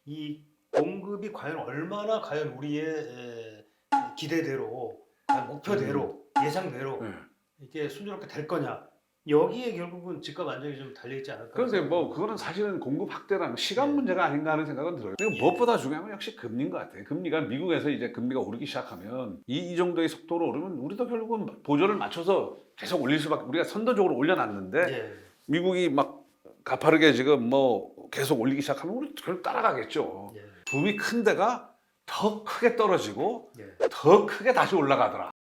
이 공급이 과연 우리의 기대대로, 목표대로, 예상대로 네. 이게 순조롭게 될 거냐. 여기에 결국은 집값 안정이 좀 달려있지 않을까. 그런데 뭐 그거는 사실은 공급 확대라는 시간 네. 문제가 아닌가 하는 생각은 들어요. 그리고 예. 무엇보다 중요한 건 역시 금리인 것 같아요. 금리가 미국에서 이제 금리가 오르기 시작하면 이 정도의 속도로 오르면 우리도 결국은 보조를 맞춰서 계속 올릴 수밖에, 우리가 선도적으로 올려놨는데 예. 미국이 막 가파르게 지금 뭐 계속 올리기 시작하면 우리 결국 따라가겠죠. 예. 붐이 큰 데가 더 크게 떨어지고 예. 더 크게 다시 올라가더라.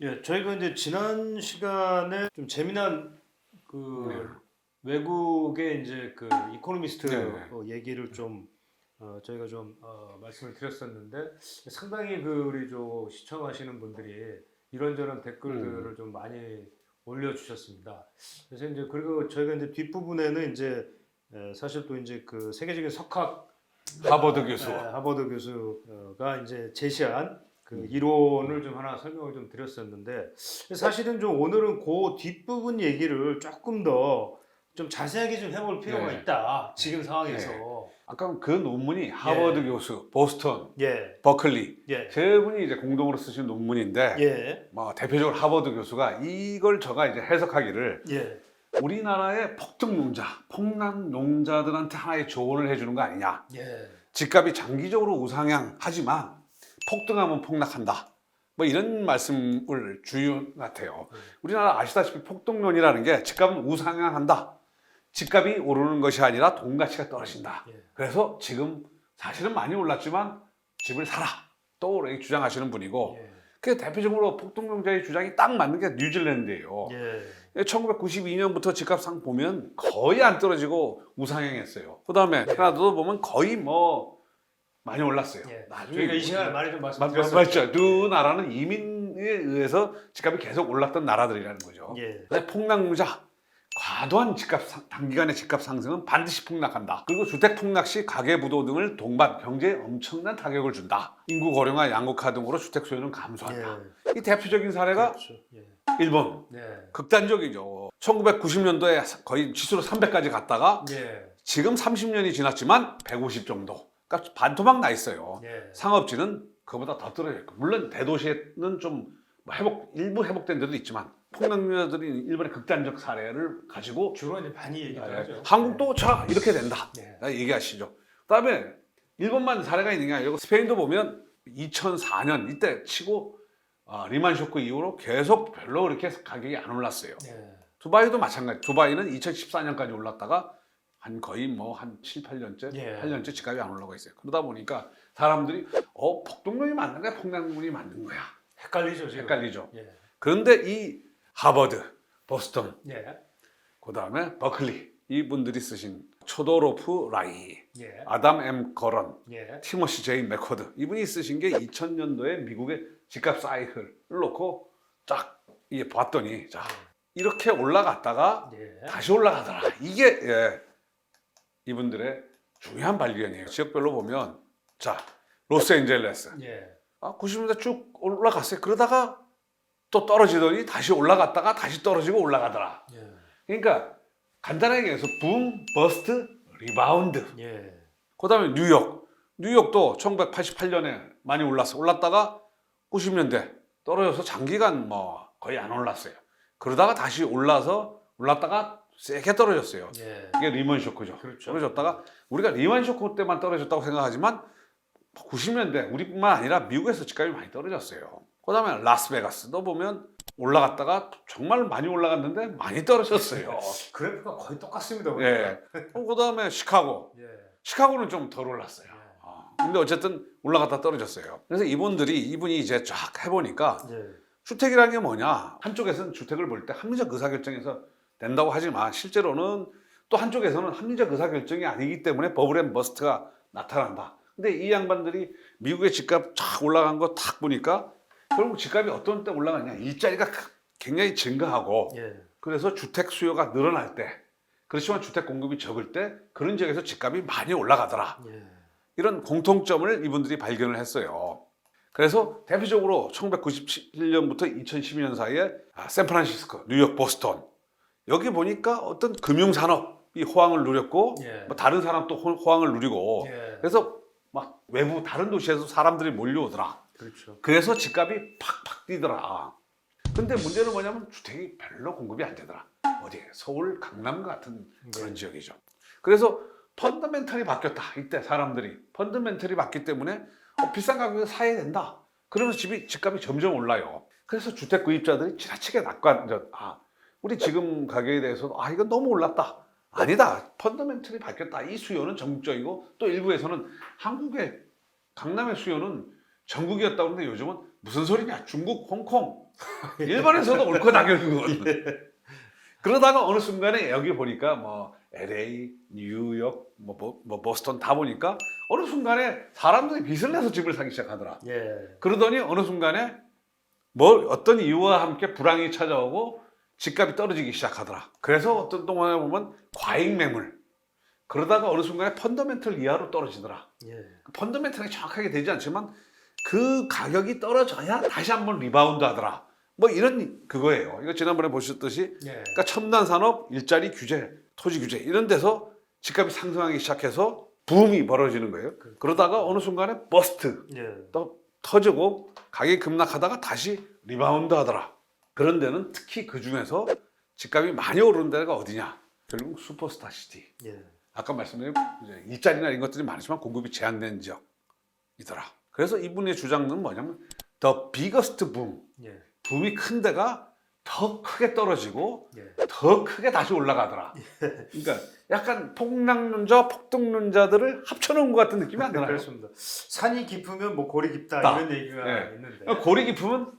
예, 저희가 이제 지난 시간에 좀 재미난 외국의 이제 이코노미스트 네. 얘기를 좀 저희가 좀 말씀을 드렸었는데 상당히 우리 시청하시는 분들이 이런저런 댓글들을 좀 많이 올려주셨습니다. 그래서 이제 그리고 저희가 이제 뒷부분에는 이제 사실 또 이제 세계적인 석학 하버드 교수. 하버드 교수가 이제 제시한 이론을 좀 하나 설명을 좀 드렸었는데 사실은 좀 오늘은 그 뒷부분 얘기를 조금 더 좀 자세하게 좀 해볼 필요가 네. 있다. 지금 상황에서. 아까 그 논문이 하버드 교수, 보스턴, 예. 버클리 예. 세 분이 이제 공동으로 쓰신 논문인데 예. 뭐 대표적으로 하버드 교수가 이걸 저가 이제 해석하기를 예. 우리나라의 폭락농자들한테 하나의 조언을 해주는 거 아니냐. 예. 집값이 장기적으로 우상향하지만 폭등하면 폭락한다. 뭐 이런 말씀을 주요 같아요. 우리나라 아시다시피 폭등론이라는 게 집값은 우상향한다. 집값이 오르는 것이 아니라 돈 가치가 떨어진다. 예. 그래서 지금 사실은 많이 올랐지만 집을 사라. 또 이렇게 주장하시는 분이고 예. 그 대표적으로 폭등론자의 주장이 딱 맞는 게 뉴질랜드예요. 예. 1992년부터 집값상 보면 거의 안 떨어지고 우상향했어요. 그 다음에 캐나다도 보면 거의 뭐 많이 올랐어요. 예. 나중에 저희가 이 시간에 많이 좀 말씀드렸었죠. 맞죠. 두 나라는 이민에 의해서 집값이 계속 올랐던 나라들이라는 거죠. 예. 근데 폭락론자, 과도한 단기간의 집값 상승은 반드시 폭락한다. 그리고 주택 폭락 시 가계부도 등을 동반 경제에 엄청난 타격을 준다. 인구 고령화, 양극화 등으로 주택 소유는 감소한다. 이 대표적인 사례가 그렇죠. 예. 일본. 네. 극단적이죠. 1990년도에 거의 지수로 300까지 갔다가 예. 지금 30년이 지났지만 150 정도. 그러니까 반토막 나 있어요. 예. 상업지는 그보다 더 떨어져 있고, 물론 대도시에는 좀 일부 회복된 데도 있지만 폭락자들이 일본의 극단적 사례를 가지고 주로 이제 많이 얘기를 하죠. 한국도 자 이렇게 된다. 예. 얘기하시죠. 그다음에 일본만 사례가 있는 게 아니고 스페인도 보면 2004년 이때 치고 리만 쇼크 이후로 계속 별로 그렇게 가격이 안 올랐어요. 예. 두바이도 마찬가지. 두바이는 2014년까지 올랐다가 한 거의 뭐 한 7, 8년째, 예. 8년째 집값이 안 올라가고 있어요. 그러다 보니까 사람들이 폭등론이 맞는 거야, 폭락론이 맞는 거야. 헷갈리죠, 지금. 헷갈리죠. 예. 그런데 이 하버드, 보스턴, 예. 그 다음에 버클리 이분들이 쓰신 초도로프 라이, 예. 아담 M 거런, 예. 티머시 제이 맥커드 이분이 쓰신 게 2000년도에 미국의 집값 사이클을 놓고 쫙 봤더니 자 이렇게 올라갔다가 예. 다시 올라가더라. 이게 이분들의 중요한 발견이에요. 지역별로 보면 자 로스앤젤레스 예. 90년대 쭉 올라갔어요. 그러다가 또 떨어지더니 다시 올라갔다가 다시 떨어지고 올라가더라. 예. 그러니까 간단하게 얘기해서 붐, 버스트, 리바운드. 예. 그 다음에 뉴욕도 1988년에 많이 올랐다가 90년대 떨어져서 장기간 뭐 거의 안 올랐어요. 그러다가 다시 올랐다가 세게 떨어졌어요. 예. 이게 리먼 쇼크죠. 그렇죠. 떨어졌다가 우리가 리먼 쇼크 때만 떨어졌다고 생각하지만 90년대 우리뿐만 아니라 미국에서 집값이 많이 떨어졌어요. 그 다음에 라스베가스도 보면 올라갔다가 정말 많이 올라갔는데 많이 떨어졌어요. 그래프가 거의 똑같습니다. 예. 그 다음에 예. 시카고는 좀 덜 올랐어요. 근데 어쨌든 올라갔다 떨어졌어요. 그래서 이분이 이제 쫙 해보니까 예. 주택이라는 게 뭐냐. 한쪽에서는 주택을 볼 때 합리적 의사결정에서 된다고 하지만 실제로는 또 한쪽에서는 합리적 의사결정이 아니기 때문에 버블 앤 버스트가 나타난다. 근데 이 양반들이 미국의 집값 쫙 올라간 거 탁 보니까 결국 집값이 어떤 때 올라가냐. 일자리가 굉장히 증가하고 예. 그래서 주택 수요가 늘어날 때 그렇지만 주택 공급이 적을 때 그런 지역에서 집값이 많이 올라가더라. 예. 이런 공통점을 이분들이 발견을 했어요. 그래서 대표적으로 1997년부터 2012년 사이에 샌프란시스코, 뉴욕, 보스턴 여기 보니까 어떤 금융산업 이 호황을 누렸고 예. 뭐 다른 사람도 호황을 누리고 예. 그래서 막 외부 다른 도시에서 사람들이 몰려오더라. 그렇죠. 그래서 집값이 팍팍 뛰더라. 근데 문제는 뭐냐면 주택이 별로 공급이 안 되더라. 어디 서울 강남 같은 그런 네. 지역이죠. 그래서 펀더멘털이 바뀌었다. 이때 사람들이 펀더멘털이 바뀌기 때문에 비싼 가격에 사야 된다. 그러면서 집값이 점점 올라요. 그래서 주택 구입자들이 지나치게 우리 지금 가격에 대해서도 이건 너무 올랐다. 아니다. 펀더멘털이 바뀌었다. 이 수요는 전국적이고 또 일부에서는 한국의 강남의 수요는 전국이었다고 하는데 요즘은 무슨 소리냐. 중국, 홍콩, 일본에서도 올 거다 결국은. 그러다가 어느 순간에 여기 보니까 뭐 LA, 뉴욕, 뭐 보스턴 다 보니까 어느 순간에 사람들이 빚을 내서 집을 사기 시작하더라. 예. 그러더니 어느 순간에 뭐 어떤 이유와 함께 불황이 찾아오고 집값이 떨어지기 시작하더라. 그래서 어떤 동안에 보면 과잉 매물. 그러다가 어느 순간에 펀더멘털 이하로 떨어지더라. 예. 펀더멘털이 정확하게 되지 않지만 그 가격이 떨어져야 다시 한번 리바운드 하더라. 뭐 이런 그거예요. 이거 지난번에 보셨듯이 예. 그러니까 첨단 산업, 일자리 규제, 토지 규제 이런 데서 집값이 상승하기 시작해서 붐이 벌어지는 거예요. 그러다가 어느 순간에 버스트 예. 또 터지고 가격이 급락하다가 다시 리바운드 하더라. 그런 데는 특히 그 중에서 집값이 많이 오르는 데가 어디냐? 결국 슈퍼스타 시티. 예. 아까 말씀드린 이제 일자리나 이런 것들이 많지만 공급이 제한된 지역이더라. 그래서 이분의 주장은 뭐냐면 The biggest boom. 예. 붐이 큰 데가 더 크게 떨어지고 예. 더 크게 다시 올라가더라. 그러니까 약간 폭락론자, 폭등론자들을 합쳐놓은 것 같은 느낌이 안 나요? 그렇습니다. 산이 깊으면 뭐 골이 깊다 이런 얘기가 예. 있는데 골이 깊으면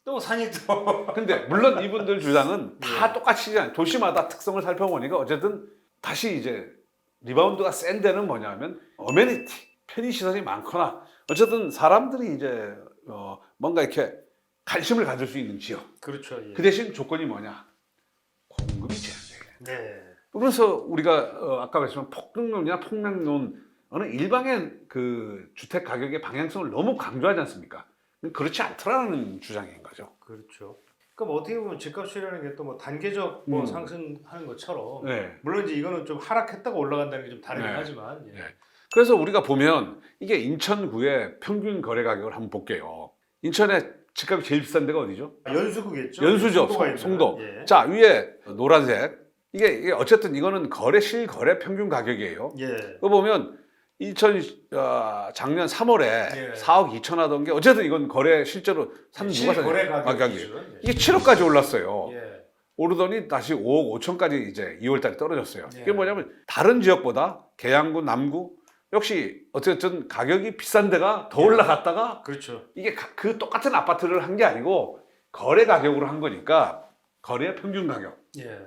또 산이 또 근데 물론 이분들 주장은 다 예. 똑같이 도시마다 특성을 살펴보니까 어쨌든 다시 이제 리바운드가 센 데는 뭐냐면 어메니티, 편의시설이 많거나 어쨌든 사람들이 이제 뭔가 이렇게 관심을 가질 수 있는 지역. 그렇죠. 예. 그 대신 조건이 뭐냐? 공급이 제한돼요. 네. 그래서 우리가 아까 말씀한 폭등론이나 폭락론은 일방의 그 주택 가격의 방향성을 너무 강조하지 않습니까? 그렇지 않더라는 주장인 거죠. 그렇죠. 그럼 어떻게 보면 집값이라는 게 또 뭐 단계적 뭐 음. 상승하는 것처럼 네. 물론 이제 이거는 좀 하락했다가 올라간다는 게 좀 다르긴 네. 하지만 예. 네. 그래서 우리가 보면 이게 인천구의 평균 거래 가격을 한번 볼게요. 인천에 집값이 제일 비싼 데가 어디죠? 연수구겠죠. 연수죠. 송도가 있는. 송도. 예. 자, 위에 노란색. 이게 어쨌든 이거는 실거래 평균 가격이에요. 예. 그거 보면 작년 3월에 예. 4억 2천 하던 게 어쨌든 이건 거래 실제로 산 누가 실거래 샀냐? 가격이죠. 예. 이게 7억까지 올랐어요. 예. 오르더니 다시 5억 5천까지 이제 2월달에 떨어졌어요. 예. 이게 뭐냐면 다른 지역보다 계양구, 남구 역시 어쨌든 가격이 비싼 데가 더 예. 올라갔다가 그렇죠. 이게 그 똑같은 아파트를 한 게 아니고 거래 가격으로 한 거니까 거래 평균 가격. 예.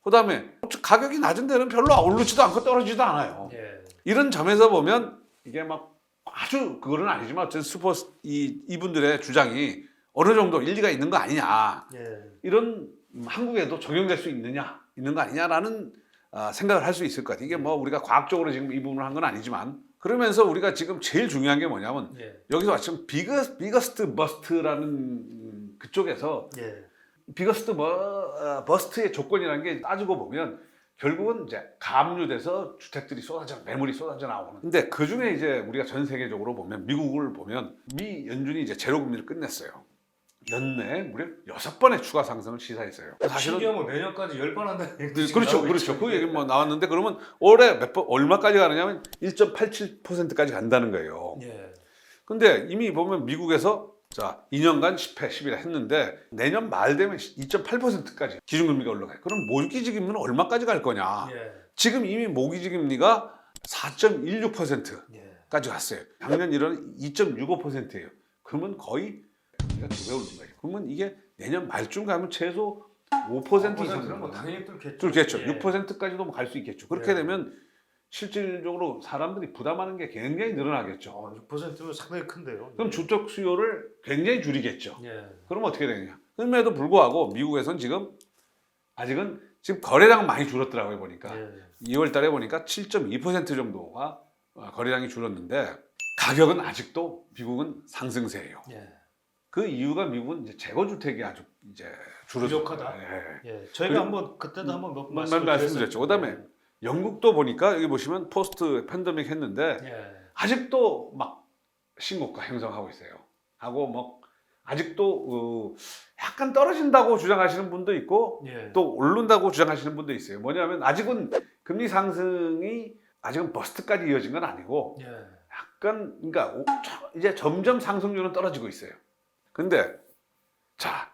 그다음에 가격이 낮은 데는 별로 오르지도 않고 떨어지지도 않아요. 예. 이런 점에서 보면 이게 막 아주 그거는 아니지만 어쨌든 이분들의 주장이 어느 정도 일리가 있는 거 아니냐. 예. 이런 한국에도 적용될 수 있는 거 아니냐라는 생각을 할 수 있을 것 같아요. 이게 뭐 우리가 과학적으로 지금 이 부분을 한 건 아니지만 그러면서 우리가 지금 제일 중요한 게 뭐냐면 예. 여기서 지금 비거스트 버스트라는 그쪽에서 예. 비거스트 버스트의 조건이라는 게 따지고 보면 결국은 이제 가압류돼서 주택들이 매물이 쏟아져 나오는. 근데 그 중에 이제 우리가 전 세계적으로 보면 미국을 보면 미 연준이 이제 제로 금리를 끝냈어요. 연내 무려 6번의 추가 상승을 시사했어요. 사실은 뭐 내년까지 10번 한다는 얘기도 지금 그렇죠, 나오고 그렇죠. 있죠. 그 얘기 뭐 나왔는데 그러면 올해 얼마까지 가느냐면 1.87%까지 간다는 거예요. 예. 근데 이미 보면 미국에서 2년간 10회, 11회 했는데 내년 말 되면 2.8%까지 기준금리가 올라가요. 그럼 모기지금리는 얼마까지 갈 거냐? 예. 지금 이미 모기지금리가 4.16%까지 예. 갔어요. 작년 1월은 2.65%예요. 그러면 거의 우리가 2배 오른 거예요. 그러면 이게 내년 말쯤 가면 최소 5% 이상은 뭐 당연히 뚫겠죠. 뚫겠죠. 예. 6%까지도 갈 수 있겠죠. 그렇게 예. 되면 실질적으로 사람들이 부담하는 게 굉장히 늘어나겠죠. 6%면 상당히 큰데요. 그럼 예. 주택 수요를 굉장히 줄이겠죠. 예. 그럼 어떻게 되느냐? 그럼에도 불구하고 미국에선 아직은 지금 거래량은 많이 줄었더라고요. 보니까 예. 2월 달에 보니까 7.2% 정도가 거래량이 줄었는데 가격은 아직도 미국은 상승세예요. 예. 그 이유가 미국은 이제 재건주택이 아주 이제 부족하다. 예. 예, 저희가 한번 그때도 한번 몇 말씀을 말씀드렸죠. 그다음에 영국도 보니까 여기 보시면 포스트 팬데믹 했는데 예. 아직도 막 신고가 형성하고 있어요. 하고 뭐 아직도 약간 떨어진다고 주장하시는 분도 있고 예. 또 오른다고 주장하시는 분도 있어요. 뭐냐면 아직은 금리 상승이 아직은 버스트까지 이어진 건 아니고 예. 약간 그러니까 이제 점점 상승률은 떨어지고 있어요. 근데 자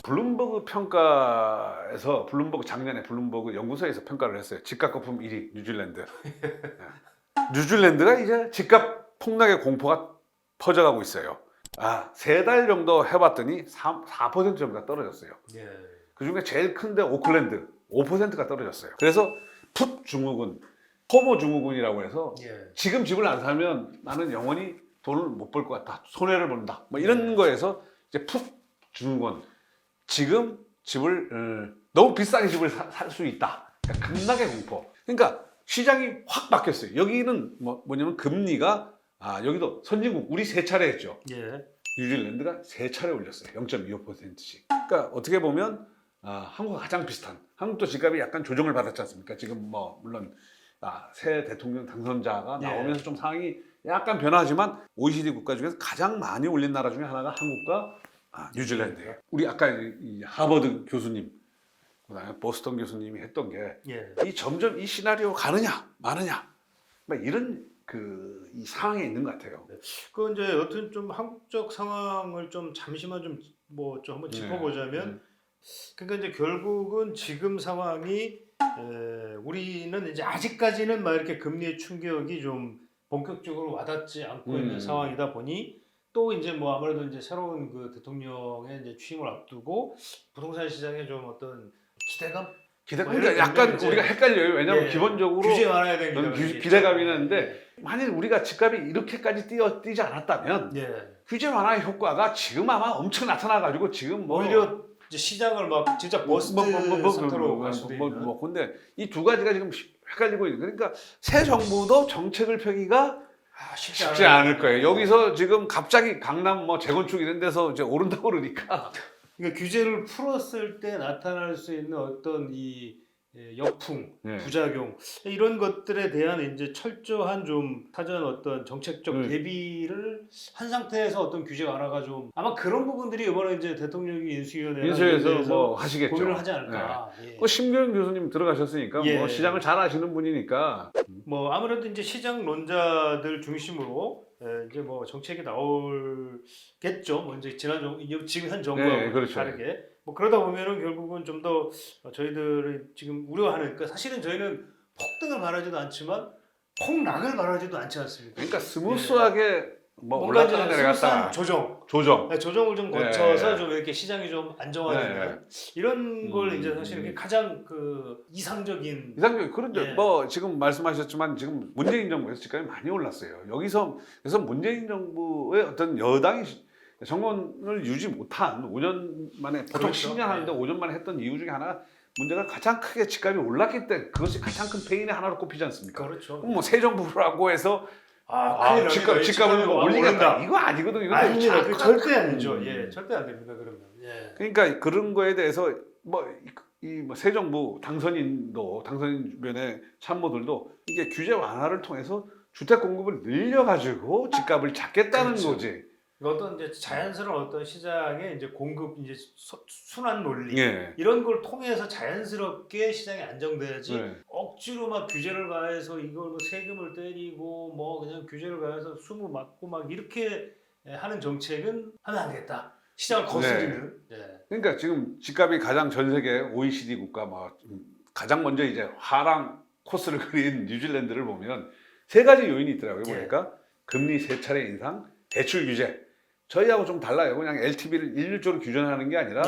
블룸버그 평가에서 작년에 블룸버그 연구소에서 평가를 했어요. 집값 거품 1위 뉴질랜드. 뉴질랜드가 이제 집값 폭락의 공포가 퍼져가고 있어요. 세 달 정도 해봤더니 4% 정도가 떨어졌어요. 예. 그 중에 제일 큰데 오클랜드 5%가 떨어졌어요. 그래서 풋 증후군, 호모 증후군이라고 해서 예. 지금 집을 안 사면 나는 영원히 돈을 못 벌 것 같다, 손해를 본다, 뭐 이런 거에서 이제 풋 증후군. 지금 집을 너무 비싸게 집을 살 수 있다. 그러니까 급락의 공포. 그러니까 시장이 확 바뀌었어요. 여기는 뭐냐면 금리가 여기도 선진국 우리 3차례 했죠. 예. 뉴질랜드가 3차례 올렸어요. 0.25%씩. 그러니까 어떻게 보면 한국과 가장 비슷한. 한국도 집값이 약간 조정을 받았지 않습니까? 지금 뭐 물론 새 대통령 당선자가 예. 나오면서 좀 상황이 약간 변하지만 OECD 국가 중에서 가장 많이 올린 나라 중에 하나가 한국과 뉴질랜드예요. 우리 아까 이 하버드 교수님, 그다음에 보스턴 교수님이 했던 게 이 점점 이 시나리오 가느냐 마느냐 막 이런 이 상황에 있는 것 같아요. 그 이제 여튼 좀 한국적 상황을 좀 잠시만 좀 한번 짚어보자면, 그러니까 이제 결국은 지금 상황이 우리는 이제 아직까지는 막 이렇게 금리의 충격이 좀 본격적으로 와닿지 않고 있는 상황이다 보니, 또 이제 뭐 아무래도 이제 새로운 그 대통령의 이제 취임을 앞두고 부동산 시장에 좀 어떤 기대감? 그러니까 약간 우리가 헷갈려요. 왜냐하면 기본적으로 규제 완화에 대한 기대감이 있는데, 만일 우리가 집값이 이렇게까지 뛰지 않았다면 규제 완화의 효과가 지금 아마 엄청 나타나가지고 지금 오히려 이제 시장을 막 진짜 버스트 상태로 갈 수도 있는. 근데 이 두 가지가 지금 헷갈리고 있는. 그러니까 새 정부도 정책을 펴기가 쉽지 않을 거예요. 여기서 지금 갑자기 강남 재건축 이런 데서 이제 오른다고 그러니까. 그러니까 규제를 풀었을 때 나타날 수 있는 어떤 이 역풍, 부작용 이런 것들에 대한 이제 철저한 좀 사전 어떤 정책적 대비를 한 상태에서 어떤 규제 완화가 좀 아마 그런 부분들이 이번에 이제 대통령이 인수위에서 하시겠죠. 고민을 하지 않을까. 심교영 교수님 들어가셨으니까 시장을 잘 아시는 분이니까. 아무래도 이제 시장론자들 중심으로 이제 정책이 나올겠죠. 이제 지금 현 정부하고 그렇죠. 다르게 그러다 보면은 결국은 좀 더 저희들이 지금 우려하는, 그러니까 사실은 저희는 폭등을 바라지도 않지만 폭락을 바라지도 않지 않습니까? 그러니까 스무스하게 뭔가 이제 올랐다가 내려갔다가 조정을 좀 거쳐서 좀 이렇게 시장이 좀 안정화되는 이런 걸 이제 사실은 가장 이상적인 그런데 지금 말씀하셨지만 지금 문재인 정부에서 집값이 많이 올랐어요. 그래서 문재인 정부의 어떤 여당이 정권을 유지 못한 5년 만에, 보통 그렇죠. 10년 하는데 5년 만에 했던 이유 중에 하나가 문제가 가장 크게 집값이 올랐기 때문에 그것이 가장 큰 페인의 하나로 꼽히지 않습니까? 그렇죠. 새 정부라고 해서 집값을 올리겠다, 이거 아니거든요. 이거 아닙니다. 절대 아니죠. 절대 안 됩니다. 그러면. 그러니까 그런 거에 대해서 새 정부 당선인 주변의 참모들도 이게 규제 완화를 통해서 주택 공급을 늘려가지고 집값을 잡겠다는 거지. 어떤 이제 자연스러운 어떤 시장의 이제 공급 이제 순환 논리 이런 걸 통해서 자연스럽게 시장이 안정돼야지 억지로 막 규제를 가해서 이걸 세금을 때리고 그냥 규제를 가해서 숨을 막고 이렇게 하는 정책은 하면 안 되겠다. 시장을 거스르는. 그러니까 지금 집값이 가장 전 세계 OECD 국가 가장 먼저 이제 하락 코스를 그린 뉴질랜드를 보면 세 가지 요인이 있더라고요. 보니까 금리 3차례 인상, 대출 규제. 저희하고 좀 달라요. 그냥 LTV를 일률적으로 규정하는 게 아니라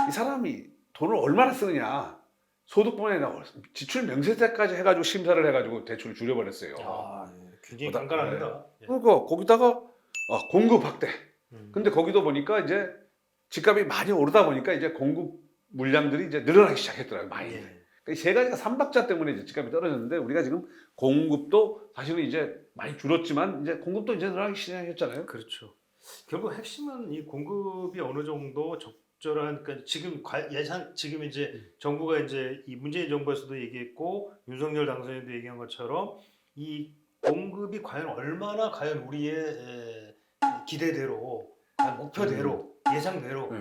이 사람이 돈을 얼마나 쓰느냐, 소득뿐만 아니라 지출 명세세까지 해가지고 심사를 해가지고 대출을 줄여버렸어요. 굉장히 깐깐합니다. 그러니까 거기다가 공급 확대. 근데 거기도 보니까 이제 집값이 많이 오르다 보니까 이제 공급 물량들이 이제 늘어나기 시작했더라고요. 많이. 이 세 가지가 삼박자 때문에 이제 집값이 떨어졌는데, 우리가 지금 공급도 사실은 이제 많이 줄었지만 이제 공급도 이제 늘어나기 시작했잖아요. 그렇죠. 결국 핵심은 이 공급이 어느 정도 적절한 그러니까 지금 예산 지금 이제 정부가 이제 이 문재인 정부에서도 얘기했고 윤석열 당선인도 얘기한 것처럼 이 공급이 과연 얼마나 과연 우리의 기대대로 목표대로 예상대로 네.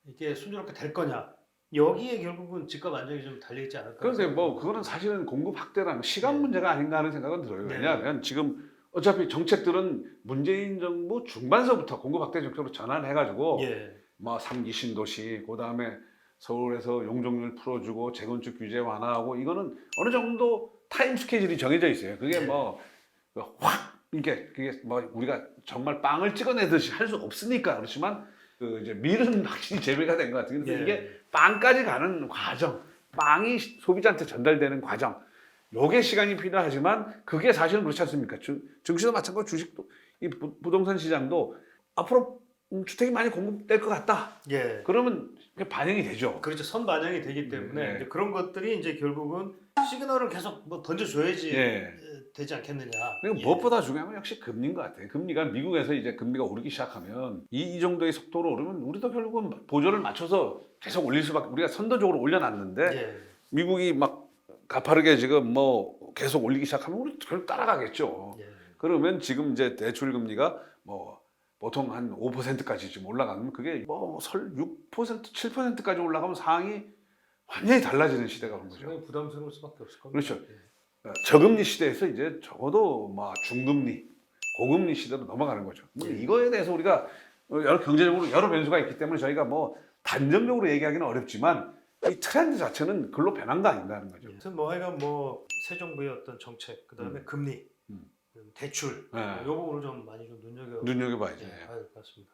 이게 순조롭게 될 거냐 여기에 결국은 집값 안정이 좀 달려 있지 않을까? 그런데 뭐 그거는 사실은 공급 확대라는 시간 문제가 아닌가 하는 생각은 들어요. 네. 왜냐하면 지금 어차피 정책들은 문재인 정부 중반서부터 공급 확대 정책으로 전환해가지고 예. 뭐 3기 신도시, 그 다음에 서울에서 용적률 풀어주고 재건축 규제 완화하고 이거는 어느 정도 타임 스케줄이 정해져 있어요. 그게 네. 뭐 확 이게 그게 뭐 우리가 정말 빵을 찍어내듯이 할 수 없으니까 그렇지만 그 이제 밀은 확실히 재배가 된 것 같아요. 근데 예. 이게 빵까지 가는 과정, 빵이 소비자한테 전달되는 과정, 요게 시간이 필요하지만 그게 사실은 그렇지 않습니까? 증시도 마찬가지고 주식도 이 부동산 시장도 앞으로 주택이 많이 공급될 것 같다. 예. 그러면 그게 반영이 되죠. 그렇죠. 선반영이 되기 때문에 네. 이제 그런 것들이 이제 결국은 시그널을 계속 뭐 던져줘야지 예. 되지 않겠느냐. 그리고 예. 무엇보다 중요한 건 역시 금리인 것 같아요. 금리가 미국에서 이제 금리가 오르기 시작하면 이 정도의 속도로 오르면 우리도 결국은 보조를 맞춰서 계속 올릴 수밖에 우리가 선도적으로 올려놨는데 예. 미국이 막 가파르게 지금 뭐 계속 올리기 시작하면 우리 결국 따라가겠죠. 예. 그러면 지금 이제 대출 금리가 뭐 보통 한 5%까지 지금 올라가면 그게 뭐 6%, 7%까지 올라가면 상황이 완전히 달라지는 시대가 온 거죠. 상당히 부담스러울 수밖에 없을 겁니다. 그렇죠. 예. 저금리 시대에서 이제 적어도 뭐 중금리, 고금리 시대로 넘어가는 거죠. 이거에 대해서 우리가 여러 경제적으로 여러 변수가 있기 때문에 저희가 뭐 단정적으로 얘기하기는 어렵지만 이 트렌드 자체는 글로 변한 거 아닌가 하는 거죠. 아무튼 뭐 하여간 뭐 새 정부의 어떤 정책, 그다음에 금리, 음. 대출 네. 요 부분을 좀 많이 좀 눈여겨봐야죠. 봐야 될 것 같습니다.